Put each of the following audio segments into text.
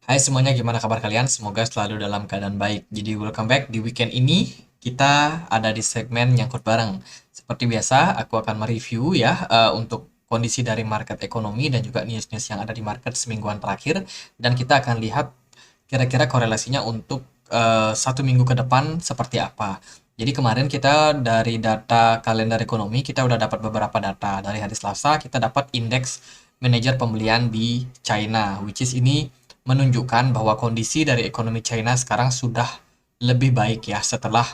Hai semuanya, gimana kabar kalian? Semoga selalu dalam keadaan baik. Jadi welcome back di weekend ini. Kita ada di segmen nyangkut bareng. Seperti biasa, aku akan mereview ya untuk kondisi dari market ekonomi dan juga news-news yang ada di market semingguan terakhir. Dan kita akan lihat kira-kira korelasinya untuk satu minggu ke depan seperti apa. Jadi kemarin kita dari data kalender ekonomi, kita udah dapat beberapa data. Dari hari Selasa kita dapat indeks manajer pembelian di China, which is ini menunjukkan bahwa kondisi dari ekonomi China sekarang sudah lebih baik ya setelah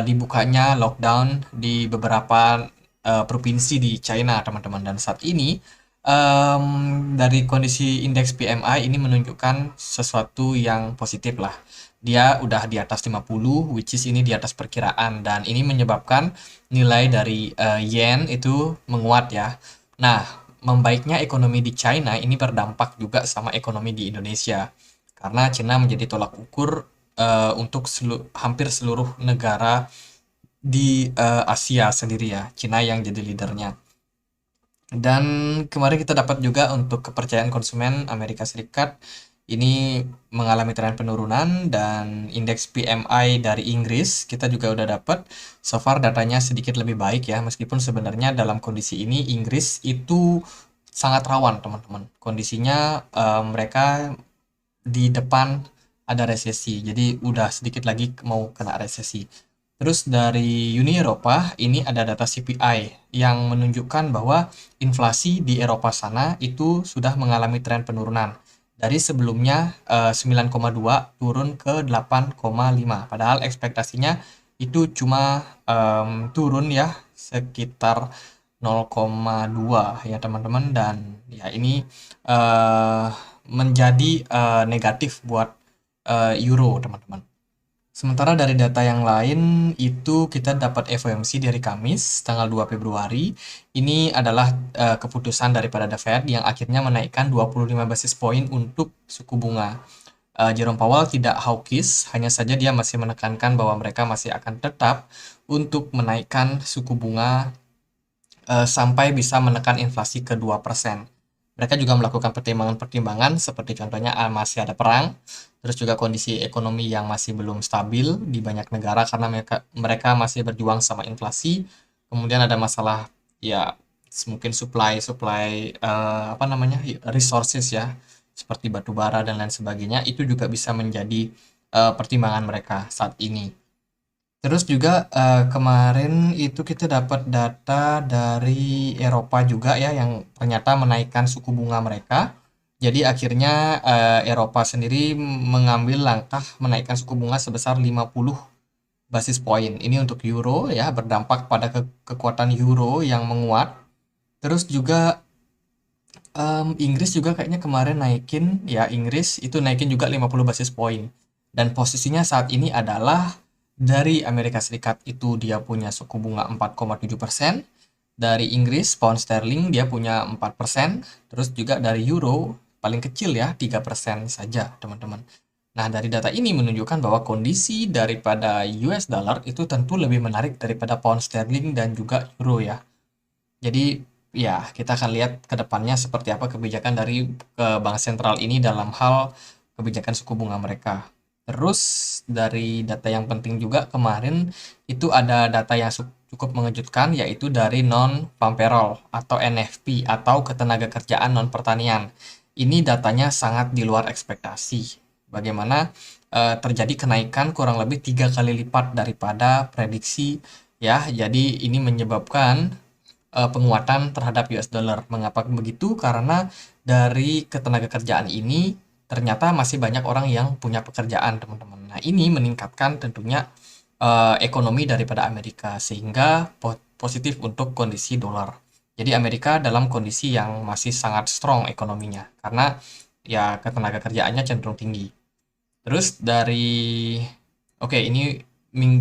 dibukanya lockdown di beberapa provinsi di China, teman-teman. Dan saat ini dari kondisi indeks PMI ini menunjukkan sesuatu yang positif lah. Dia udah di atas 50, which is ini di atas perkiraan. Dan ini menyebabkan nilai dari yen itu menguat ya. Nah, membaiknya ekonomi di China ini berdampak juga sama ekonomi di Indonesia. Karena China menjadi tolak ukur untuk hampir seluruh negara di Asia sendiri ya. China yang jadi leadernya. Dan kemarin kita dapat juga untuk kepercayaan konsumen Amerika Serikat ini mengalami tren penurunan dan indeks PMI dari Inggris kita juga udah dapat. So far datanya sedikit lebih baik ya, meskipun sebenarnya dalam kondisi ini Inggris itu sangat rawan teman-teman. Kondisinya mereka di depan ada resesi, jadi udah sedikit lagi mau kena resesi. Terus dari Uni Eropa, ini ada data CPI yang menunjukkan bahwa inflasi di Eropa sana itu sudah mengalami tren penurunan. Dari sebelumnya 9,2 turun ke 8,5. Padahal ekspektasinya itu cuma turun ya sekitar 0,2 ya teman-teman. Dan ya ini eh, menjadi negatif buat euro teman-teman. Sementara dari data yang lain itu kita dapat FOMC dari Kamis tanggal 2 Februari. Ini adalah keputusan daripada The Fed yang akhirnya menaikkan 25 basis point untuk suku bunga. Jerome Powell tidak hawkish, hanya saja dia masih menekankan bahwa mereka masih akan tetap untuk menaikkan suku bunga sampai bisa menekan inflasi ke 2%. Mereka juga melakukan pertimbangan-pertimbangan seperti contohnya masih ada perang, terus juga kondisi ekonomi yang masih belum stabil di banyak negara karena mereka masih berjuang sama inflasi. Kemudian ada masalah ya mungkin supply apa namanya resources ya seperti batu bara dan lain sebagainya itu juga bisa menjadi pertimbangan mereka saat ini. Terus juga kemarin itu kita dapat data dari Eropa juga ya yang ternyata menaikkan suku bunga mereka. Jadi akhirnya Eropa sendiri mengambil langkah menaikkan suku bunga sebesar 50 basis point. Ini untuk euro ya, berdampak pada kekuatan euro yang menguat. Terus juga Inggris juga kayaknya kemarin naikin ya, Inggris itu naikin juga 50 basis point. Dan posisinya saat ini adalah dari Amerika Serikat itu dia punya suku bunga 4,7%, dari Inggris pound sterling dia punya 4%, terus juga dari euro paling kecil ya 3% saja teman-teman. Nah, dari data ini menunjukkan bahwa kondisi daripada US dollar itu tentu lebih menarik daripada pound sterling dan juga euro ya. Jadi ya kita akan lihat ke depannya seperti apa kebijakan dari bank sentral ini dalam hal kebijakan suku bunga mereka. Terus dari data yang penting juga kemarin itu ada data yang cukup mengejutkan yaitu dari non-farm payroll atau NFP atau ketenaga kerjaan non pertanian. Ini datanya sangat di luar ekspektasi. Bagaimana terjadi kenaikan kurang lebih 3 kali lipat daripada prediksi ya. Jadi ini menyebabkan penguatan terhadap US dollar. Mengapa begitu? Karena dari ketenaga kerjaan ini ternyata masih banyak orang yang punya pekerjaan, teman-teman. Nah, ini meningkatkan tentunya ekonomi daripada Amerika sehingga positif untuk kondisi dolar. Jadi Amerika dalam kondisi yang masih sangat strong ekonominya karena ya ketenaga kerjaannya cenderung tinggi. Terus dari oke, ini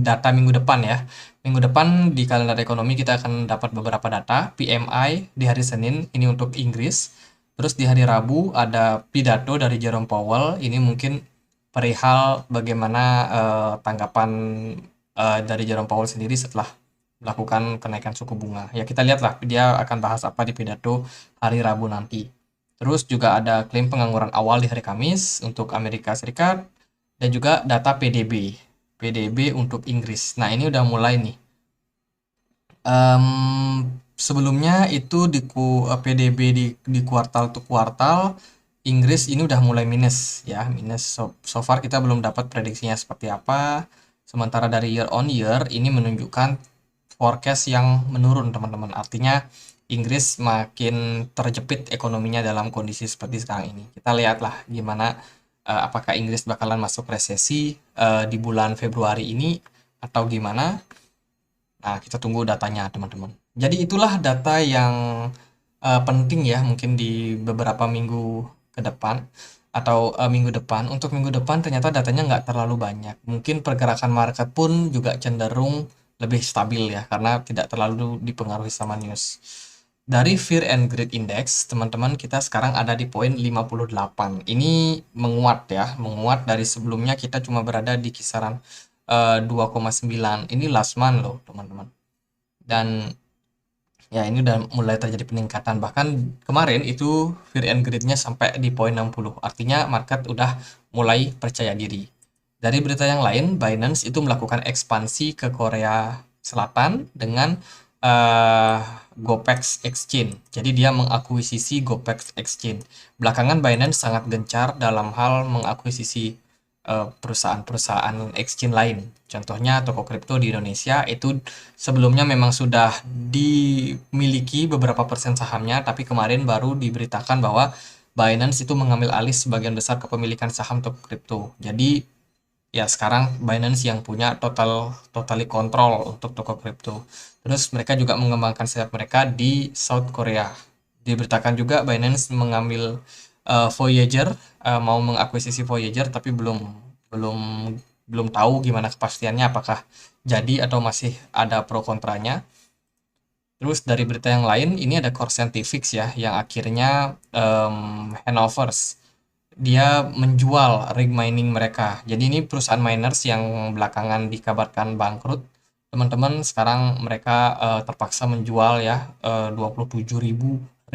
data minggu depan ya. Minggu depan di kalender ekonomi kita akan dapat beberapa data. PMI di hari Senin ini untuk Inggris. Terus di hari Rabu ada pidato dari Jerome Powell. Ini mungkin perihal bagaimana tanggapan dari Jerome Powell sendiri setelah melakukan kenaikan suku bunga. Ya kita lihatlah dia akan bahas apa di pidato hari Rabu nanti. Terus juga ada klaim pengangguran awal di hari Kamis untuk Amerika Serikat dan juga data PDB. PDB untuk Inggris. Nah, ini udah mulai nih. Sebelumnya itu PDB di kuartal to kuartal Inggris ini udah mulai minus ya, minus. So far kita belum dapat prediksinya seperti apa. Sementara dari year on year ini menunjukkan forecast yang menurun, teman-teman. Artinya Inggris makin terjepit ekonominya dalam kondisi seperti sekarang ini. Kita lihatlah gimana, apakah Inggris bakalan masuk resesi di bulan Februari ini atau gimana. Nah, kita tunggu datanya, teman-teman. Jadi itulah data yang penting ya, mungkin di beberapa minggu ke depan atau minggu depan. Untuk minggu depan ternyata datanya nggak terlalu banyak. Mungkin pergerakan market pun juga cenderung lebih stabil ya, karena tidak terlalu dipengaruhi sama news. Dari Fear and Greed Index, teman-teman, kita sekarang ada di poin 58. Ini menguat ya, menguat dari sebelumnya kita cuma berada di kisaran 2,9. Ini last month loh, teman-teman. Dan ya ini udah mulai terjadi peningkatan. Bahkan kemarin itu Fear and Greed-nya sampai di poin 60. Artinya market udah mulai percaya diri. Dari berita yang lain, Binance itu melakukan ekspansi ke Korea Selatan dengan uh, Gopex Exchange. Jadi dia mengakuisisi Gopex Exchange. Belakangan Binance sangat gencar dalam hal mengakuisisi perusahaan-perusahaan exchange lain. Contohnya toko kripto di Indonesia itu sebelumnya memang sudah dimiliki beberapa persen sahamnya, tapi kemarin baru diberitakan bahwa Binance itu mengambil alih sebagian besar kepemilikan saham toko kripto. Jadi ya sekarang Binance yang punya totally control untuk toko kripto. Terus mereka juga mengembangkan sayap mereka di South Korea. Diberitakan juga Binance mengambil Voyager, mau mengakuisisi Voyager, tapi belum belum tahu gimana kepastiannya, apakah jadi atau masih ada pro kontranya. Terus dari berita yang lain, ini ada Core Scientific ya, yang akhirnya Hannovers dia menjual rig mining mereka. Jadi ini perusahaan miners yang belakangan dikabarkan bangkrut. Teman-teman, sekarang mereka terpaksa menjual ya 27.000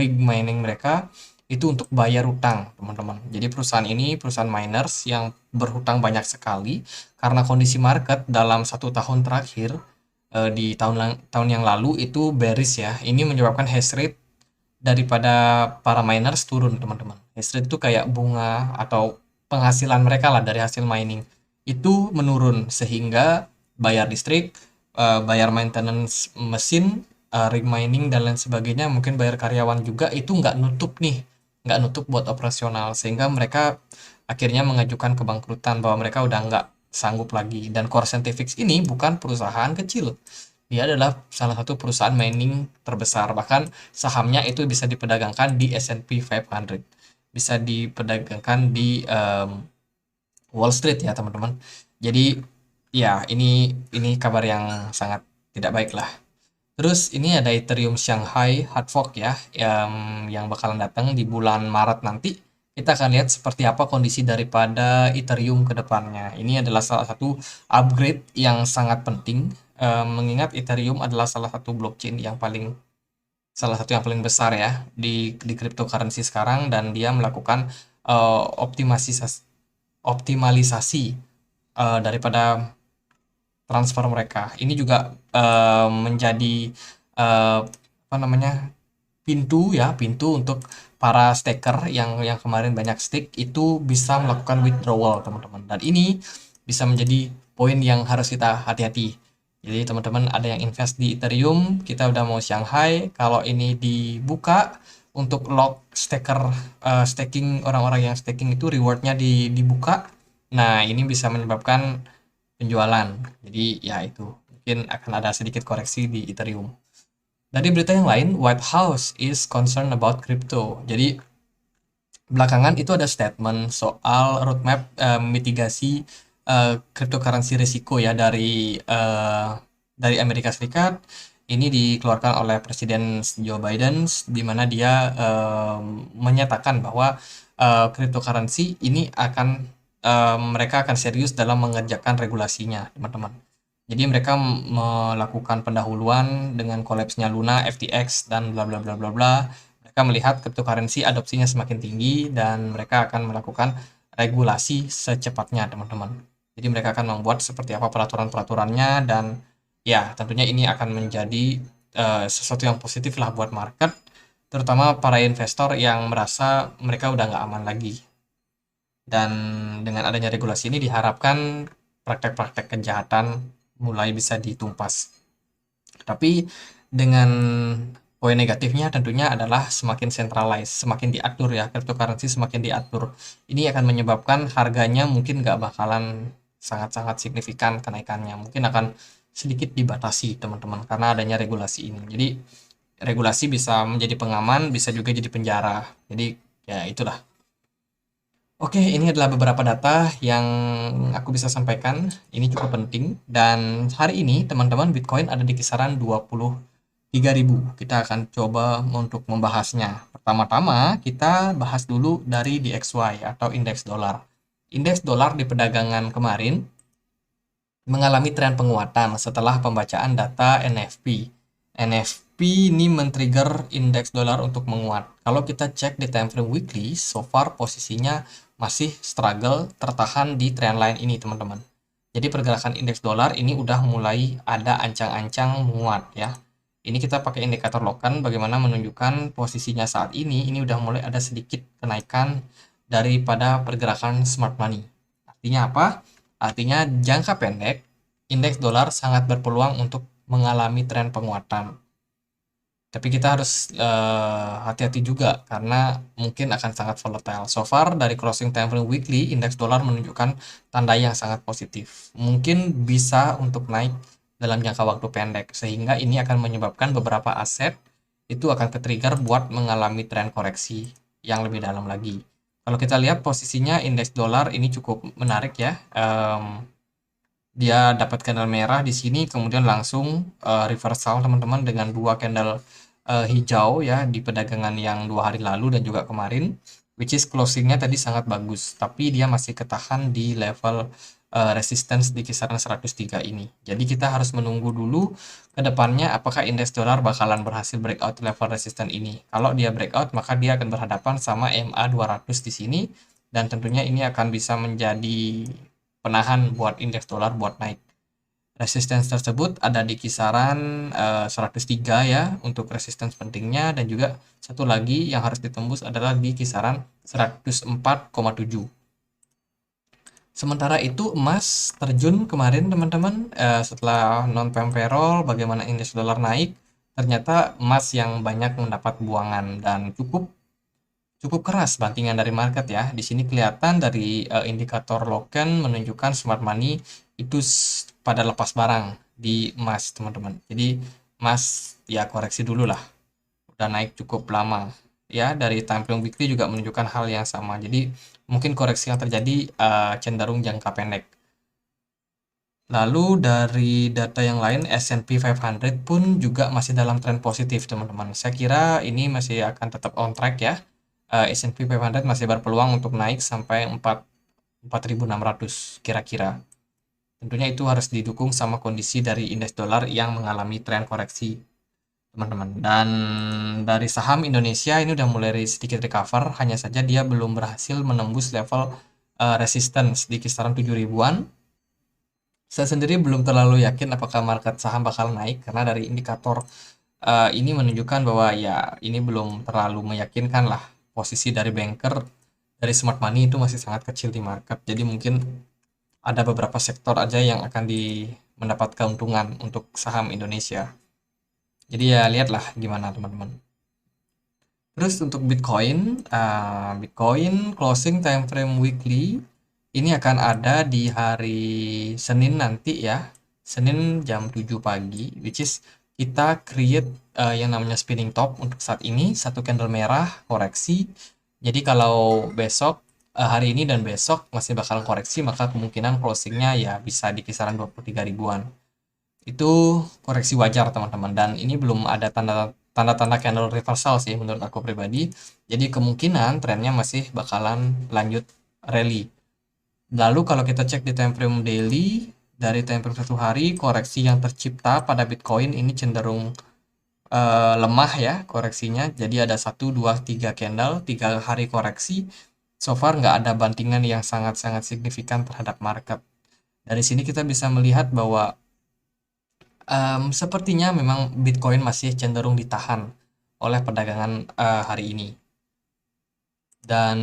rig mining mereka itu untuk bayar utang, teman-teman. Jadi perusahaan ini perusahaan miners yang berhutang banyak sekali karena kondisi market dalam 1 tahun terakhir di tahun yang lalu itu bearish ya. Ini menyebabkan hash rate daripada para miners turun, teman-teman. Hash rate itu kayak bunga atau penghasilan mereka lah dari hasil mining itu menurun, sehingga bayar listrik, bayar maintenance mesin, rig mining dan lain sebagainya, mungkin bayar karyawan juga itu nggak nutup nih, nggak nutup buat operasional, sehingga mereka akhirnya mengajukan kebangkrutan bahwa mereka udah nggak sanggup lagi. Dan Core Scientific ini bukan perusahaan kecil, dia adalah salah satu perusahaan mining terbesar. Bahkan sahamnya itu bisa diperdagangkan di S&P 500. Bisa diperdagangkan di Wall Street ya, teman-teman. Jadi ya ini kabar yang sangat tidak baik lah. Terus ini ada Ethereum Shanghai Hard Fork ya, yang bakalan datang di bulan Maret nanti. Kita akan lihat seperti apa kondisi daripada Ethereum ke depannya. Ini adalah salah satu upgrade yang sangat penting, mengingat Ethereum adalah salah satu yang paling besar ya di cryptocurrency sekarang, dan dia melakukan optimalisasi daripada transfer mereka. Ini juga menjadi apa namanya, pintu untuk para staker yang kemarin banyak stake itu bisa melakukan withdrawal, teman-teman. Dan ini bisa menjadi poin yang harus kita hati-hati. Jadi teman-teman ada yang invest di Ethereum, kita udah mau Shanghai, kalau ini dibuka untuk lock staking, orang-orang yang staking itu rewardnya dibuka. Nah, ini bisa menyebabkan penjualan. Jadi ya itu mungkin akan ada sedikit koreksi di Ethereum. Dari berita yang lain, White House is concerned about crypto. Jadi belakangan itu ada statement soal roadmap mitigasi cryptocurrency risiko ya dari Amerika Serikat. Ini dikeluarkan oleh Presiden Joe Biden, di mana dia menyatakan bahwa cryptocurrency ini mereka akan serius dalam mengerjakan regulasinya, teman-teman. Jadi mereka melakukan pendahuluan dengan kolapsnya Luna, FTX dan bla bla bla bla bla. Mereka Mereka melihat cryptocurrency adopsinya semakin tinggi dan mereka akan melakukan regulasi secepatnya, teman-teman. Jadi mereka akan membuat seperti apa peraturan-peraturannya dan ya tentunya ini akan menjadi sesuatu yang positif lah buat market, terutama para investor yang merasa mereka udah nggak aman lagi. Dan dengan adanya regulasi ini diharapkan praktek-praktek kejahatan mulai bisa ditumpas. Tapi dengan poin negatifnya tentunya adalah semakin centralized, semakin diatur ya, cryptocurrency semakin diatur. Ini akan menyebabkan harganya mungkin nggak bakalan sangat-sangat signifikan kenaikannya. Mungkin akan sedikit dibatasi teman-teman karena adanya regulasi ini. Jadi regulasi bisa menjadi pengaman, bisa juga jadi penjara. Jadi ya itulah. Oke, ini adalah beberapa data yang aku bisa sampaikan. Ini cukup penting. Dan hari ini, teman-teman, Bitcoin ada di kisaran 23.000. Kita akan coba untuk membahasnya. Pertama-tama, kita bahas dulu dari DXY atau indeks dolar. Indeks dolar di perdagangan kemarin mengalami tren penguatan setelah pembacaan data NFP. NFP ini men-trigger indeks dolar untuk menguat. Kalau kita cek di time frame weekly, so far posisinya masih struggle tertahan di trendline ini, teman-teman. Jadi pergerakan indeks dolar ini udah mulai ada ancang-ancang menguat ya. Ini kita pakai indikator Loken bagaimana menunjukkan posisinya saat ini udah mulai ada sedikit kenaikan daripada pergerakan smart money. Artinya apa? Artinya jangka pendek indeks dolar sangat berpeluang untuk mengalami tren penguatan. Tapi kita harus hati-hati juga karena mungkin akan sangat volatile. So far dari closing time frame weekly, indeks dolar menunjukkan tanda yang sangat positif. Mungkin bisa untuk naik dalam jangka waktu pendek sehingga ini akan menyebabkan beberapa aset itu akan ke-trigger buat mengalami tren koreksi yang lebih dalam lagi. Kalau kita lihat posisinya indeks dolar ini cukup menarik ya. Dia dapat candle merah di sini kemudian langsung reversal teman-teman dengan dua candle hijau ya di perdagangan yang 2 hari lalu dan juga kemarin, which is closingnya tadi sangat bagus tapi dia masih ketahan di level resistance di kisaran 103 ini. Jadi kita harus menunggu dulu ke depannya apakah indeks dolar bakalan berhasil breakout level resistance ini. Kalau dia breakout maka dia akan berhadapan sama MA 200 di sini dan tentunya ini akan bisa menjadi penahan buat indeks dolar buat naik. Resistance tersebut ada di kisaran 103 ya untuk resistance pentingnya dan juga satu lagi yang harus ditembus adalah di kisaran 104,7. Sementara itu emas terjun kemarin teman-teman setelah non-farm payroll bagaimana indeks dolar naik, ternyata emas yang banyak mendapat buangan dan cukup keras bantingan dari market ya. Di sini kelihatan dari indikator Loken menunjukkan smart money itu pada lepas barang di emas, teman-teman. Jadi emas ya koreksi dulu lah. Udah naik cukup lama. Ya, dari time frame weekly juga menunjukkan hal yang sama. Jadi mungkin koreksi yang terjadi cenderung jangka pendek. Lalu dari data yang lain S&P 500 pun juga masih dalam tren positif, teman-teman. Saya kira ini masih akan tetap on track ya. S&P 500 masih berpeluang untuk naik sampai 4.600 kira-kira. Tentunya itu harus didukung sama kondisi dari indeks dolar yang mengalami tren koreksi, teman-teman. Dan dari saham Indonesia ini udah mulai sedikit recover, hanya saja dia belum berhasil menembus level resistance di kisaran 7.000-an. Saya sendiri belum terlalu yakin apakah market saham bakal naik karena dari indikator ini menunjukkan bahwa ya ini belum terlalu meyakinkan lah. Posisi dari banker dari smart money itu masih sangat kecil di market. Jadi mungkin ada beberapa sektor aja yang akan mendapat keuntungan untuk saham Indonesia. Jadi ya lihatlah gimana teman-teman. Terus untuk Bitcoin, Bitcoin closing time frame weekly ini akan ada di hari Senin nanti ya. Senin jam 7 pagi, which is kita create yang namanya spinning top untuk saat ini, satu candle merah koreksi. Jadi kalau besok hari ini dan besok masih bakal koreksi, maka kemungkinan closingnya ya bisa di kisaran 23 ribuan. Itu koreksi wajar teman-teman dan ini belum ada tanda-tanda candle reversal sih menurut aku pribadi. Jadi kemungkinan trennya masih bakalan lanjut rally. Lalu kalau kita cek di time frame daily, dari time frame 1 hari, koreksi yang tercipta pada Bitcoin ini cenderung lemah ya koreksinya. Jadi ada 1, 2, 3 candle, 3 hari koreksi. So far nggak ada bantingan yang sangat-sangat signifikan terhadap market. Dari sini kita bisa melihat bahwa sepertinya memang Bitcoin masih cenderung ditahan oleh perdagangan hari ini. Dan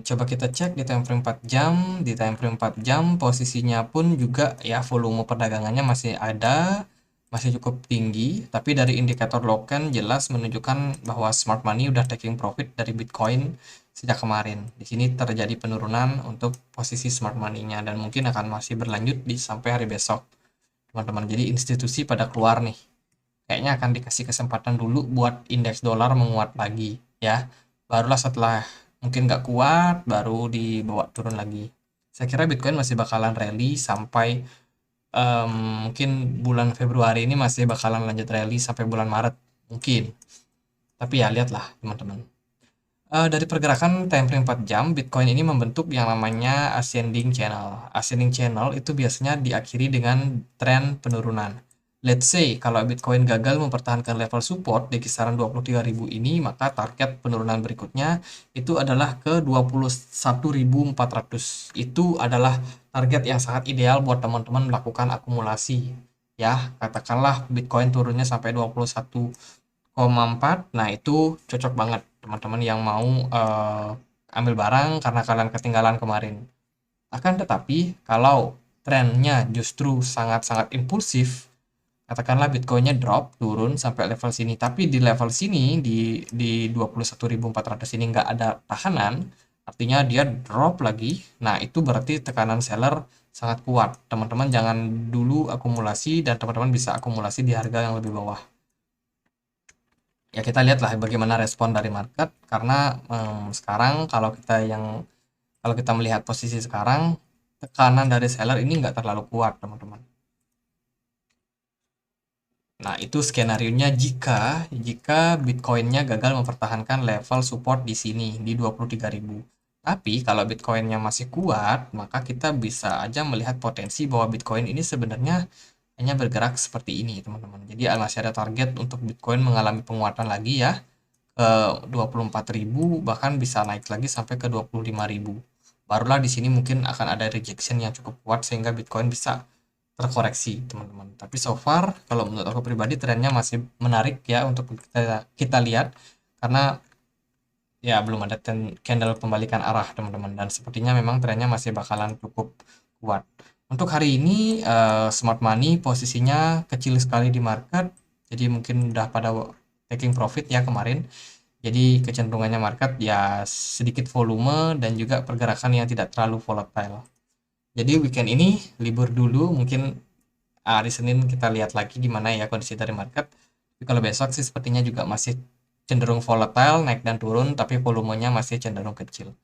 coba kita cek di time frame 4 jam, di time frame 4 jam posisinya pun juga ya volume perdagangannya masih ada, masih cukup tinggi, tapi dari indikator Loken jelas menunjukkan bahwa smart money udah taking profit dari Bitcoin sejak kemarin. Di sini terjadi penurunan untuk posisi smart money-nya dan mungkin akan masih berlanjut di sampai hari besok, teman-teman. Jadi institusi pada keluar nih. Kayaknya akan dikasih kesempatan dulu buat indeks dolar menguat lagi ya. Barulah setelah mungkin nggak kuat, baru dibawa turun lagi. Saya kira Bitcoin masih bakalan rally sampai em, mungkin bulan Februari ini masih bakalan lanjut rally sampai bulan Maret mungkin. Tapi ya lihatlah teman-teman. Dari pergerakan time frame 4 jam, Bitcoin ini membentuk yang namanya ascending channel. Ascending channel itu biasanya diakhiri dengan tren penurunan. Let's say kalau Bitcoin gagal mempertahankan level support di kisaran 23.000 ini, maka target penurunan berikutnya itu adalah ke 21.400. Itu adalah target yang sangat ideal buat teman-teman melakukan akumulasi. Ya, katakanlah Bitcoin turunnya sampai 21,4. Nah, itu cocok banget teman-teman yang mau ambil barang karena kalian ketinggalan kemarin. Akan tetapi, kalau trennya justru sangat-sangat impulsif, katakanlah Bitcoinnya drop turun sampai level sini, tapi di level sini di 21.400 ini nggak ada tahanan, artinya dia drop lagi. Nah, itu berarti tekanan seller sangat kuat. Teman-teman jangan dulu akumulasi dan teman-teman bisa akumulasi di harga yang lebih bawah. Ya kita lihatlah bagaimana respon dari market karena sekarang kalau kita melihat posisi sekarang tekanan dari seller ini nggak terlalu kuat teman-teman. Nah itu skenario-nya jika Bitcoin-nya gagal mempertahankan level support di sini di 23.000. Tapi kalau Bitcoin-nya masih kuat, maka kita bisa aja melihat potensi bahwa Bitcoin ini sebenarnya hanya bergerak seperti ini teman-teman. Jadi masih ada target untuk Bitcoin mengalami penguatan lagi ya ke 24.000, bahkan bisa naik lagi sampai ke 25.000. Barulah di sini mungkin akan ada rejection yang cukup kuat sehingga Bitcoin bisa terkoreksi teman-teman. Tapi so far kalau menurut aku pribadi trennya masih menarik ya untuk kita lihat karena ya belum ada candle pembalikan arah teman-teman dan sepertinya memang trennya masih bakalan cukup kuat. Untuk hari ini smart money posisinya kecil sekali di market, jadi mungkin udah pada taking profit ya kemarin. Jadi kecenderungannya market ya sedikit volume dan juga pergerakan yang tidak terlalu volatile. Jadi weekend ini libur dulu, mungkin hari Senin kita lihat lagi gimana ya kondisi dari market. Tapi kalau besok sih sepertinya juga masih cenderung volatile, naik dan turun, tapi volumenya masih cenderung kecil.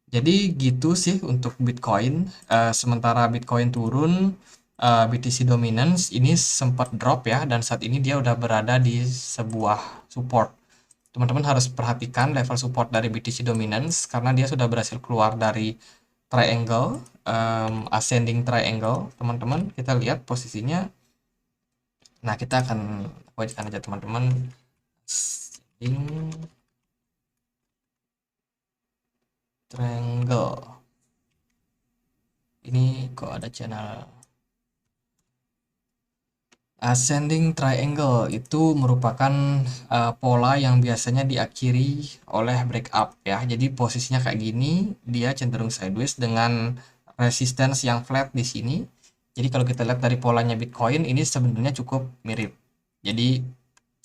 Jadi gitu sih untuk Bitcoin. Sementara Bitcoin turun, BTC Dominance ini sempat drop ya, dan saat ini dia udah berada di sebuah support. Teman-teman harus perhatikan level support dari BTC Dominance karena dia sudah berhasil keluar dari triangle, ascending triangle. Teman-teman kita lihat posisinya. Nah kita akan wajibkan aja teman-teman ascending triangle. Ini kok ada channel ascending triangle itu merupakan pola yang biasanya diakhiri oleh breakup ya. Jadi posisinya kayak gini, dia cenderung sideways dengan resistance yang flat di sini. Jadi kalau kita lihat dari polanya Bitcoin ini sebenarnya cukup mirip. Jadi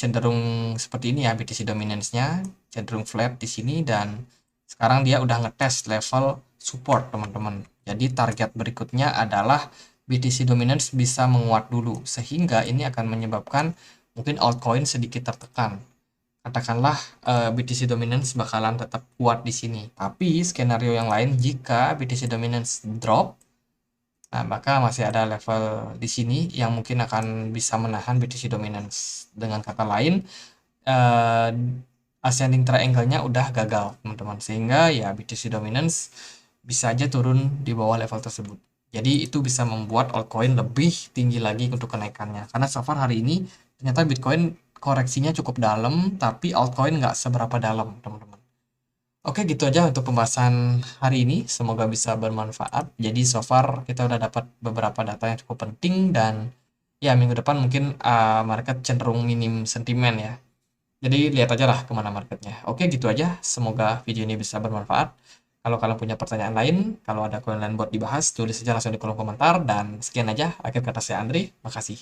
cenderung seperti ini ya BTC dominance-nya, cenderung flat di sini dan sekarang dia udah ngetes level support teman-teman. Jadi target berikutnya adalah BTC dominance bisa menguat dulu sehingga ini akan menyebabkan mungkin altcoin sedikit tertekan. Katakanlah BTC dominance bakalan tetap kuat di sini. Tapi skenario yang lain jika BTC dominance drop, nah maka masih ada level di sini yang mungkin akan bisa menahan BTC dominance. Dengan kata lain, eh, ascending triangle-nya udah gagal, teman-teman. Sehingga ya BTC dominance bisa aja turun di bawah level tersebut. Jadi itu bisa membuat altcoin lebih tinggi lagi untuk kenaikannya. Karena so far hari ini ternyata Bitcoin koreksinya cukup dalam, tapi altcoin nggak seberapa dalam, teman-teman. Oke, gitu aja untuk pembahasan hari ini. Semoga bisa bermanfaat. Jadi so far kita udah dapat beberapa data yang cukup penting dan ya minggu depan mungkin market cenderung minim sentimen ya. Jadi lihat aja lah kemana marketnya. Oke, gitu aja. Semoga video ini bisa bermanfaat. Kalau kalian punya pertanyaan lain, kalau ada koin lain buat dibahas, tulis aja langsung di kolom komentar. Dan sekian aja, akhir kata saya Andri. Makasih.